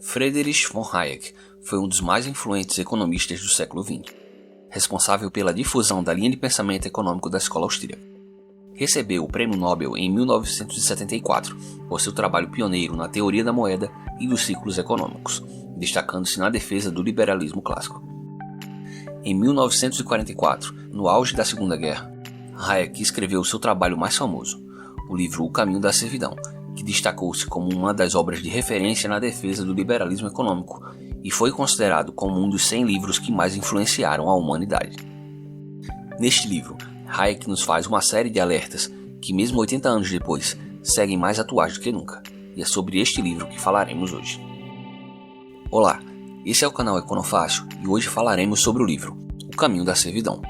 Friedrich von Hayek foi um dos mais influentes economistas do século XX, responsável pela difusão da linha de pensamento econômico da escola austríaca. Recebeu o Prêmio Nobel em 1974 por seu trabalho pioneiro na teoria da moeda e dos ciclos econômicos, destacando-se na defesa do liberalismo clássico. Em 1944, no auge da Segunda Guerra, Hayek escreveu seu trabalho mais famoso, o livro O Caminho da Servidão, que destacou-se como uma das obras de referência na defesa do liberalismo econômico e foi considerado como um dos 100 livros que mais influenciaram a humanidade. Neste livro, Hayek nos faz uma série de alertas que, mesmo 80 anos depois, seguem mais atuais do que nunca, e é sobre este livro que falaremos hoje. Olá, esse é o canal Econofácil e hoje falaremos sobre o livro O Caminho da Servidão.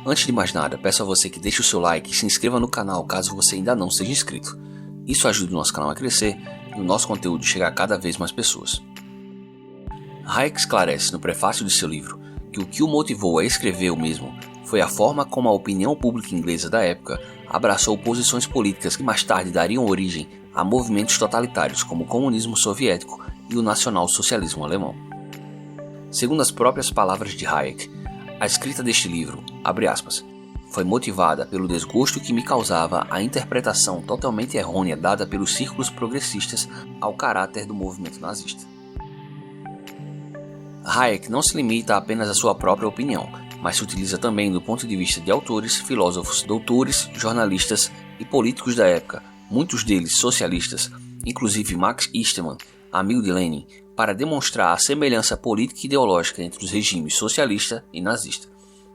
Antes de mais nada, peço a você que deixe o seu like e se inscreva no canal caso você ainda não seja inscrito. Isso ajuda o nosso canal a crescer e o nosso conteúdo chegar a cada vez mais pessoas. Hayek esclarece no prefácio de seu livro que o que o motivou a escrever o mesmo foi a forma como a opinião pública inglesa da época abraçou posições políticas que mais tarde dariam origem a movimentos totalitários como o comunismo soviético e o nacional-socialismo alemão. Segundo as próprias palavras de Hayek, a escrita deste livro, abre aspas, foi motivada pelo desgosto que me causava a interpretação totalmente errônea dada pelos círculos progressistas ao caráter do movimento nazista. Hayek não se limita apenas à sua própria opinião, mas se utiliza também do ponto de vista de autores, filósofos, doutores, jornalistas e políticos da época, muitos deles socialistas, inclusive Max Eastman, amigo de Lenin, para demonstrar a semelhança política e ideológica entre os regimes socialista e nazista,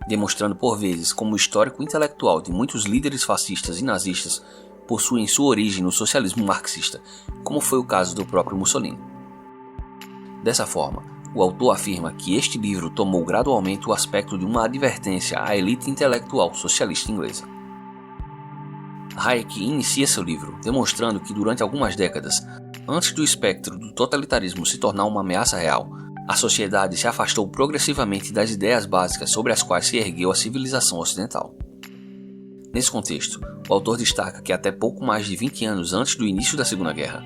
demonstrando por vezes como o histórico intelectual de muitos líderes fascistas e nazistas possuem sua origem no socialismo marxista, como foi o caso do próprio Mussolini. Dessa forma, o autor afirma que este livro tomou gradualmente o aspecto de uma advertência à elite intelectual socialista inglesa. Hayek inicia seu livro demonstrando que durante algumas décadas, antes do espectro do totalitarismo se tornar uma ameaça real, a sociedade se afastou progressivamente das ideias básicas sobre as quais se ergueu a civilização ocidental. Nesse contexto, o autor destaca que até pouco mais de 20 anos antes do início da Segunda Guerra,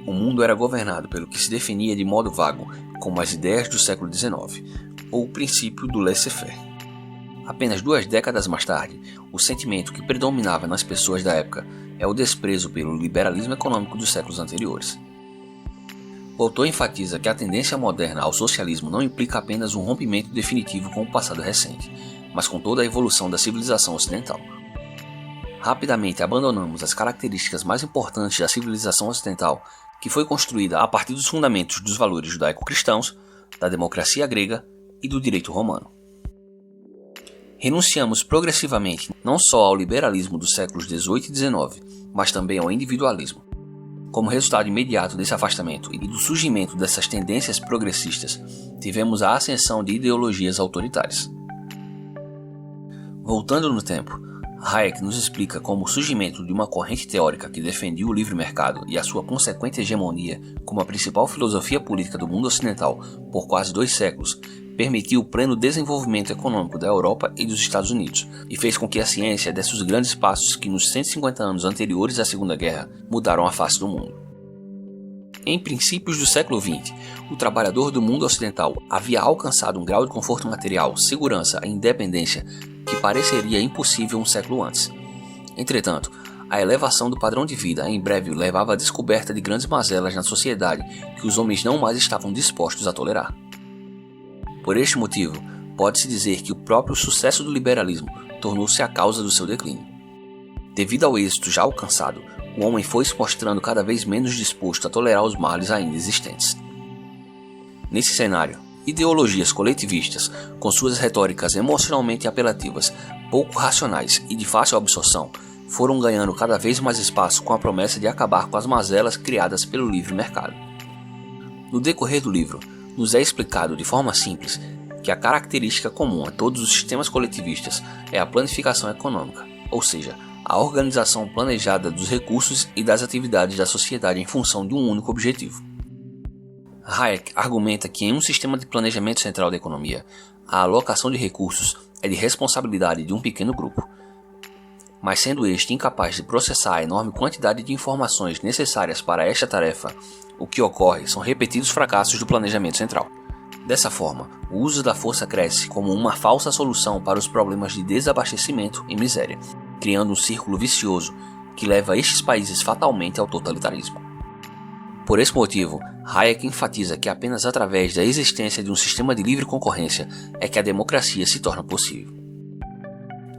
o mundo era governado pelo que se definia de modo vago como as ideias do século XIX, ou o princípio do laissez-faire. Apenas 2 décadas mais tarde, o sentimento que predominava nas pessoas da época é o desprezo pelo liberalismo econômico dos séculos anteriores. O autor enfatiza que a tendência moderna ao socialismo não implica apenas um rompimento definitivo com o passado recente, mas com toda a evolução da civilização ocidental. Rapidamente abandonamos as características mais importantes da civilização ocidental, que foi construída a partir dos fundamentos dos valores judaico-cristãos, da democracia grega e do direito romano. Renunciamos progressivamente não só ao liberalismo dos séculos XVIII e XIX, mas também ao individualismo. Como resultado imediato desse afastamento e do surgimento dessas tendências progressistas, tivemos a ascensão de ideologias autoritárias. Voltando no tempo, Hayek nos explica como o surgimento de uma corrente teórica que defendia o livre mercado e a sua consequente hegemonia como a principal filosofia política do mundo ocidental por quase 2 séculos permitiu o pleno desenvolvimento econômico da Europa e dos Estados Unidos e fez com que a ciência desse os grandes passos que nos 150 anos anteriores à Segunda Guerra mudaram a face do mundo. Em princípios do século XX, o trabalhador do mundo ocidental havia alcançado um grau de conforto material, segurança e independência que pareceria impossível um século antes. Entretanto, a elevação do padrão de vida em breve levava à descoberta de grandes mazelas na sociedade que os homens não mais estavam dispostos a tolerar. Por este motivo, pode-se dizer que o próprio sucesso do liberalismo tornou-se a causa do seu declínio. Devido ao êxito já alcançado, o homem foi se mostrando cada vez menos disposto a tolerar os males ainda existentes. Nesse cenário, ideologias coletivistas, com suas retóricas emocionalmente apelativas, pouco racionais e de fácil absorção, foram ganhando cada vez mais espaço com a promessa de acabar com as mazelas criadas pelo livre mercado. No decorrer do livro, nos é explicado de forma simples que a característica comum a todos os sistemas coletivistas é a planificação econômica, ou seja, a organização planejada dos recursos e das atividades da sociedade em função de um único objetivo. Hayek argumenta que em um sistema de planejamento central da economia, a alocação de recursos é de responsabilidade de um pequeno grupo. mas sendo este incapaz de processar a enorme quantidade de informações necessárias para esta tarefa, o que ocorre são repetidos fracassos do planejamento central. Dessa forma, o uso da força cresce como uma falsa solução para os problemas de desabastecimento e miséria, criando um círculo vicioso que leva estes países fatalmente ao totalitarismo. Por esse motivo, Hayek enfatiza que apenas através da existência de um sistema de livre concorrência é que a democracia se torna possível.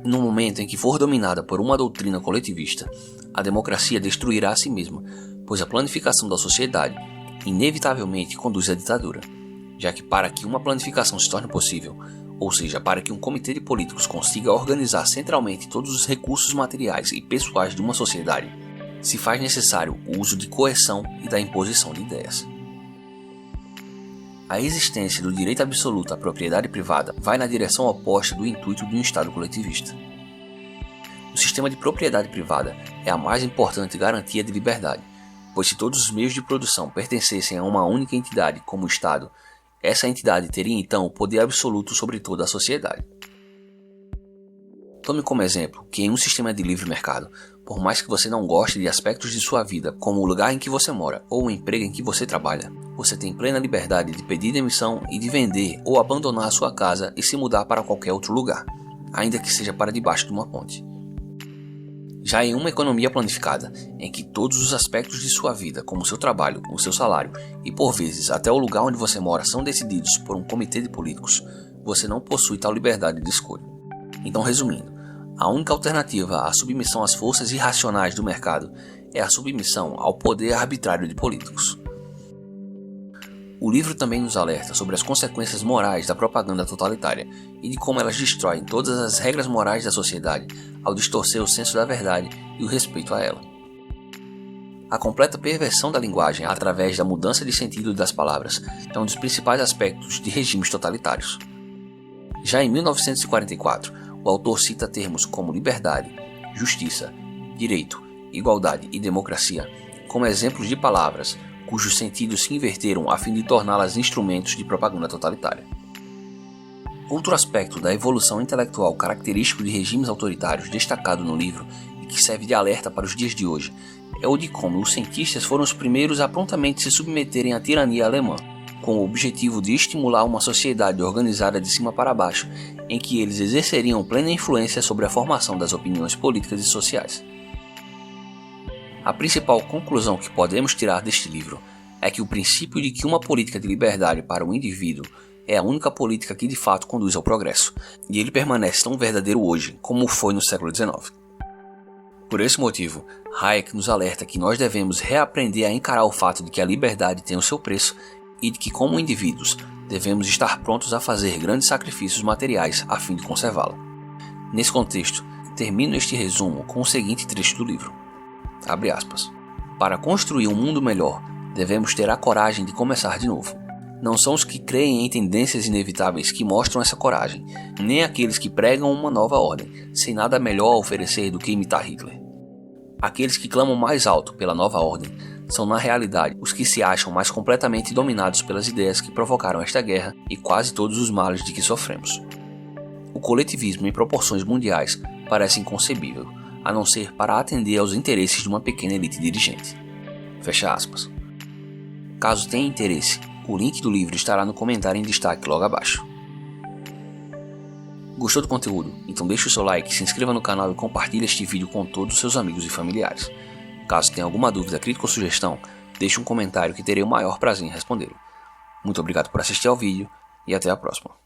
No momento em que for dominada por uma doutrina coletivista, a democracia destruirá a si mesma, pois a planificação da sociedade inevitavelmente conduz à ditadura, já que para que uma planificação se torne possível, ou seja, para que um comitê de políticos consiga organizar centralmente todos os recursos materiais e pessoais de uma sociedade, se faz necessário o uso de coerção e da imposição de ideias. A existência do direito absoluto à propriedade privada vai na direção oposta do intuito de um Estado coletivista. O sistema de propriedade privada é a mais importante garantia de liberdade, pois se todos os meios de produção pertencessem a uma única entidade como o Estado, essa entidade teria então o poder absoluto sobre toda a sociedade. Tome como exemplo que em um sistema de livre mercado, por mais que você não goste de aspectos de sua vida, como o lugar em que você mora ou o emprego em que você trabalha, você tem plena liberdade de pedir demissão e de vender ou abandonar a sua casa e se mudar para qualquer outro lugar, ainda que seja para debaixo de uma ponte. Já em uma economia planificada, em que todos os aspectos de sua vida, como seu trabalho, o seu salário e por vezes até o lugar onde você mora são decididos por um comitê de políticos, você não possui tal liberdade de escolha. Então, resumindo, a única alternativa à submissão às forças irracionais do mercado é a submissão ao poder arbitrário de políticos. O livro também nos alerta sobre as consequências morais da propaganda totalitária e de como elas destroem todas as regras morais da sociedade ao distorcer o senso da verdade e o respeito a ela. A completa perversão da linguagem através da mudança de sentido das palavras é um dos principais aspectos de regimes totalitários. Já em 1944, o autor cita termos como liberdade, justiça, direito, igualdade e democracia como exemplos de palavras cujos sentidos se inverteram a fim de torná-las instrumentos de propaganda totalitária. Outro aspecto da evolução intelectual característico de regimes autoritários destacado no livro e que serve de alerta para os dias de hoje é o de como os cientistas foram os primeiros a prontamente se submeterem à tirania alemã, com o objetivo de estimular uma sociedade organizada de cima para baixo, em que eles exerceriam plena influência sobre a formação das opiniões políticas e sociais. A principal conclusão que podemos tirar deste livro é que o princípio de que uma política de liberdade para o indivíduo é a única política que de fato conduz ao progresso, e ele permanece tão verdadeiro hoje como foi no século XIX. Por esse motivo, Hayek nos alerta que nós devemos reaprender a encarar o fato de que a liberdade tem o seu preço e de que, como indivíduos, devemos estar prontos a fazer grandes sacrifícios materiais a fim de conservá-la. Nesse contexto, termino este resumo com o seguinte trecho do livro. Abre aspas. Para construir um mundo melhor, devemos ter a coragem de começar de novo. Não são os que creem em tendências inevitáveis que mostram essa coragem, nem aqueles que pregam uma nova ordem, sem nada melhor a oferecer do que imitar Hitler. Aqueles que clamam mais alto pela nova ordem são na realidade os que se acham mais completamente dominados pelas ideias que provocaram esta guerra e quase todos os males de que sofremos. O coletivismo em proporções mundiais parece inconcebível, a não ser para atender aos interesses de uma pequena elite dirigente. Fecha aspas. Caso tenha interesse, o link do livro estará no comentário em destaque logo abaixo. Gostou do conteúdo? Então deixe o seu like, se inscreva no canal e compartilhe este vídeo com todos os seus amigos e familiares. Caso tenha alguma dúvida, crítica ou sugestão, deixe um comentário que terei o maior prazer em responder. Muito obrigado por assistir ao vídeo e até a próxima.